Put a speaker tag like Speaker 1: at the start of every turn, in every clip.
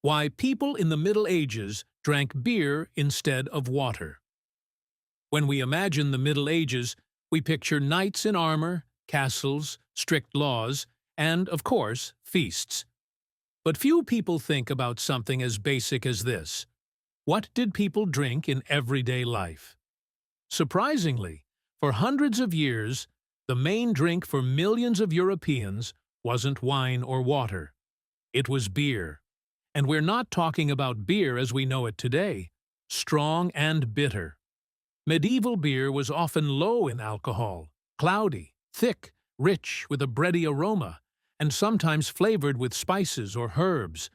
Speaker 1: Why people in the Middle Ages drank beer instead of water. When we imagine the Middle Ages, we picture knights in armor, castles, strict laws, and, of course, feasts. But few people think about something as basic as this. What did people drink in everyday life? Surprisingly, for hundreds of years, the main drink for millions of Europeans wasn't wine or water. It was beer. And we're not talking about beer as we know it today, strong and bitter. Medieval beer was often low in alcohol, cloudy, thick, rich with a bready aroma, and sometimes flavored with spices or herbs.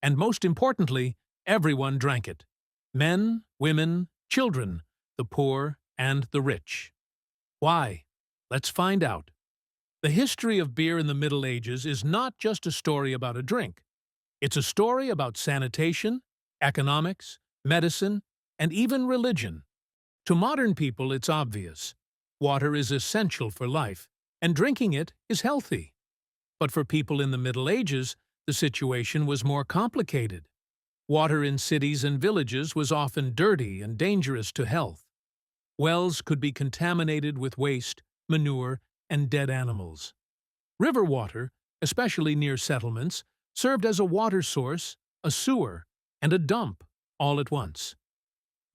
Speaker 1: And most importantly, everyone drank it. Men, women, children, the poor and the rich. Why? Let's find out. The history of beer in the Middle Ages is not just a story about a drink. It's a story about sanitation, economics, medicine, and even religion. To modern people, it's obvious. Water is essential for life, and drinking it is healthy. But for people in the Middle Ages, the situation was more complicated. Water in cities and villages was often dirty and dangerous to health. Wells could be contaminated with waste, manure, and dead animals. River water, especially near settlements, served as a water source, a sewer, and a dump all at once.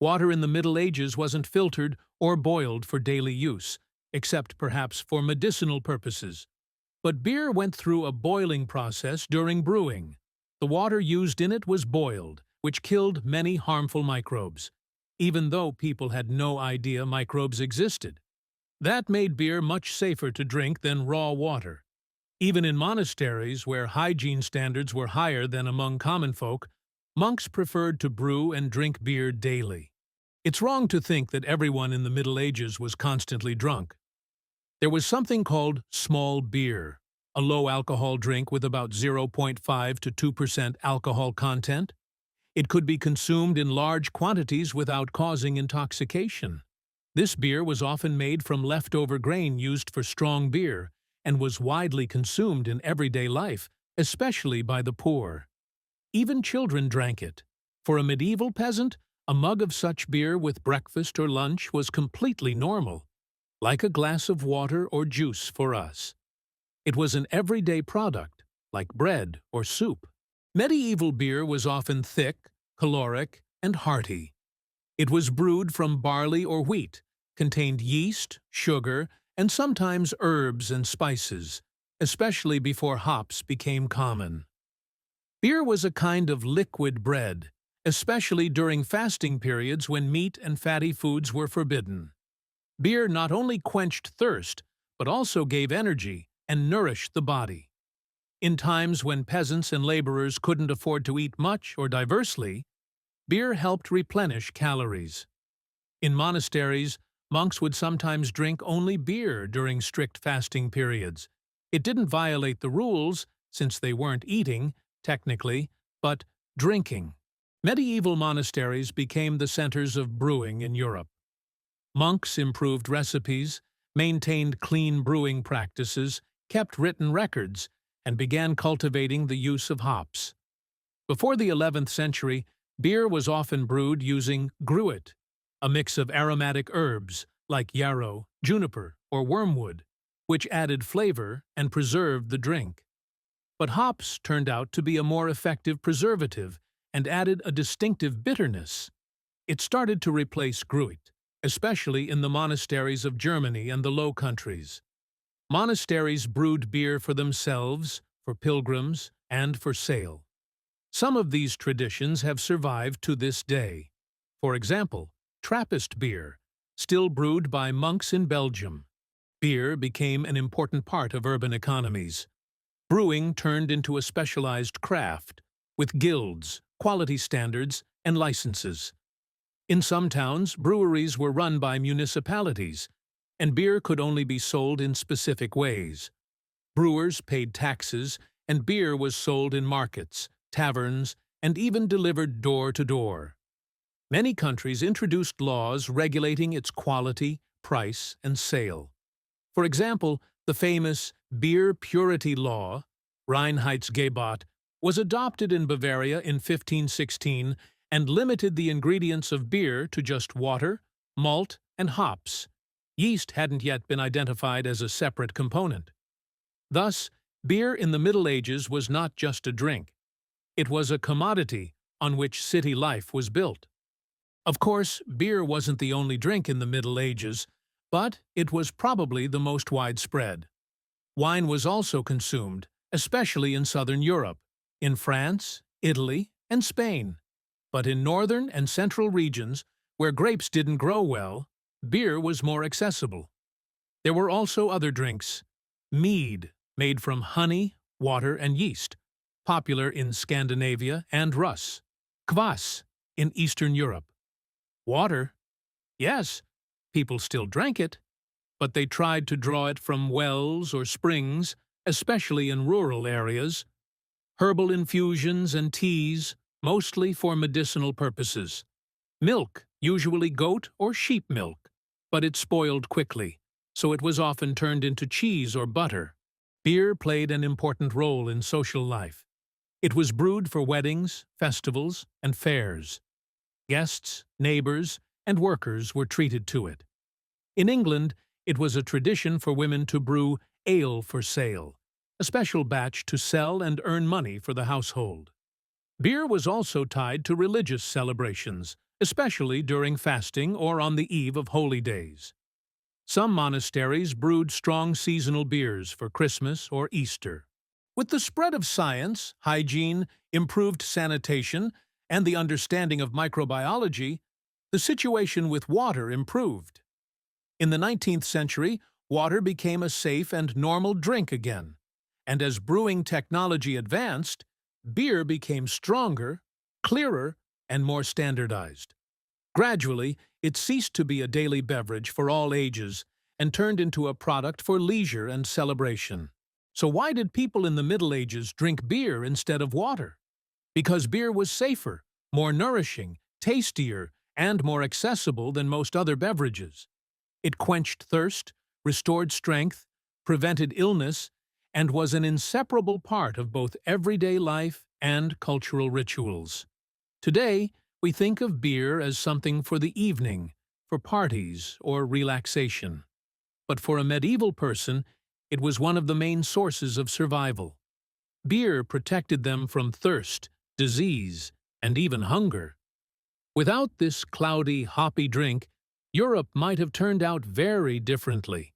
Speaker 1: Water in the Middle Ages wasn't filtered or boiled for daily use, except perhaps for medicinal purposes. But beer went through a boiling process during brewing. The water used in it was boiled, which killed many harmful microbes, even though people had no idea microbes existed. That made beer much safer to drink than raw water. Even in monasteries, where hygiene standards were higher than among common folk, monks preferred to brew and drink beer daily. It's wrong to think that everyone in the Middle Ages was constantly drunk. There was something called small beer, a low-alcohol drink with about 0.5 to 2% alcohol content. It could be consumed in large quantities without causing intoxication. This beer was often made from leftover grain used for strong beer, and was widely consumed in everyday life, especially by the poor. Even children drank it. For a medieval peasant, a mug of such beer with breakfast or lunch was completely normal, like a glass of water or juice for us. It was an everyday product, like bread or soup. Medieval beer was often thick, caloric, and hearty. It was brewed from barley or wheat, contained yeast, sugar, and sometimes herbs and spices, especially before hops became common. Beer was a kind of liquid bread, especially during fasting periods when meat and fatty foods were forbidden. Beer not only quenched thirst, but also gave energy and nourished the body. In times when peasants and laborers couldn't afford to eat much or diversely, beer helped replenish calories. In monasteries, monks would sometimes drink only beer during strict fasting periods. It didn't violate the rules, since they weren't eating, technically, but drinking. Medieval monasteries became the centers of brewing in Europe. Monks improved recipes, maintained clean brewing practices, kept written records, and began cultivating the use of hops. Before the 11th century, beer was often brewed using gruit, a mix of aromatic herbs like yarrow, juniper, or wormwood, which added flavor and preserved the drink. But hops turned out to be a more effective preservative and added a distinctive bitterness. It started to replace gruit, especially in the monasteries of Germany and the Low Countries. Monasteries brewed beer for themselves, for pilgrims, and for sale. Some of these traditions have survived to this day. For example, Trappist beer, still brewed by monks in Belgium. Beer became an important part of urban economies. Brewing turned into a specialized craft, with guilds, quality standards, and licenses. In some towns, breweries were run by municipalities, and beer could only be sold in specific ways. Brewers paid taxes, and beer was sold in markets, taverns, and even delivered door to door. Many countries introduced laws regulating its quality, price, and sale. For example, the famous Beer Purity Law, Reinheitsgebot, was adopted in Bavaria in 1516 and limited the ingredients of beer to just water, malt, and hops. Yeast hadn't yet been identified as a separate component. Thus, beer in the Middle Ages was not just a drink. It was a commodity on which city life was built. Of course, beer wasn't the only drink in the Middle Ages, but it was probably the most widespread. Wine was also consumed, especially in southern Europe, in France, Italy, and Spain. But in northern and central regions, where grapes didn't grow well, beer was more accessible. There were also other drinks. Mead, made from honey, water, and yeast, popular in Scandinavia and Rus. Kvass, in Eastern Europe. Water? Yes, people still drank it, but they tried to draw it from wells or springs, especially in rural areas. Herbal infusions and teas, mostly for medicinal purposes. Milk, usually goat or sheep milk, but it spoiled quickly, so it was often turned into cheese or butter. Beer played an important role in social life. It was brewed for weddings, festivals, and fairs. Guests, neighbors, and workers were treated to it. In England, it was a tradition for women to brew ale for sale, a special batch to sell and earn money for the household. Beer was also tied to religious celebrations, especially during fasting or on the eve of holy days. Some monasteries brewed strong seasonal beers for Christmas or Easter. With the spread of science, hygiene, improved sanitation, and the understanding of microbiology, the situation with water improved. In the 19th century, water became a safe and normal drink again, and as brewing technology advanced, beer became stronger, clearer, and more standardized. Gradually, it ceased to be a daily beverage for all ages and turned into a product for leisure and celebration. So why did people in the Middle Ages drink beer instead of water? Because beer was safer, more nourishing, tastier, and more accessible than most other beverages. It quenched thirst, restored strength, prevented illness, and was an inseparable part of both everyday life and cultural rituals. Today, we think of beer as something for the evening, for parties or relaxation. But for a medieval person, it was one of the main sources of survival. Beer protected them from thirst, disease, and even hunger. Without this cloudy, hoppy drink, Europe might have turned out very differently.